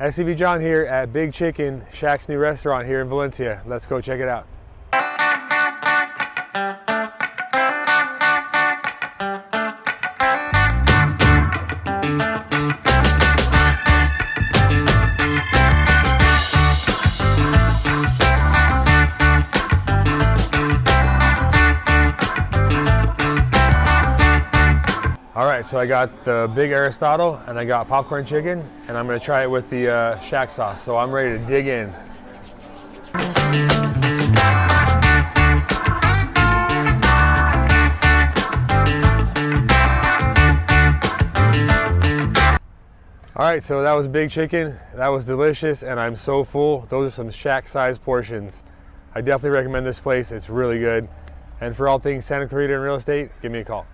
SCV John here at Big Chicken, Shaq's new restaurant here in Valencia. Let's go check it out. All right, so I got the big Aristotle and I got popcorn chicken, and I'm gonna try it with the Shaq sauce. So I'm ready to dig in. All right, so that was big chicken. That was delicious, and I'm so full. Those are some Shaq-sized portions. I definitely recommend this place. It's really good. And for all things Santa Clarita and real estate, give me a call.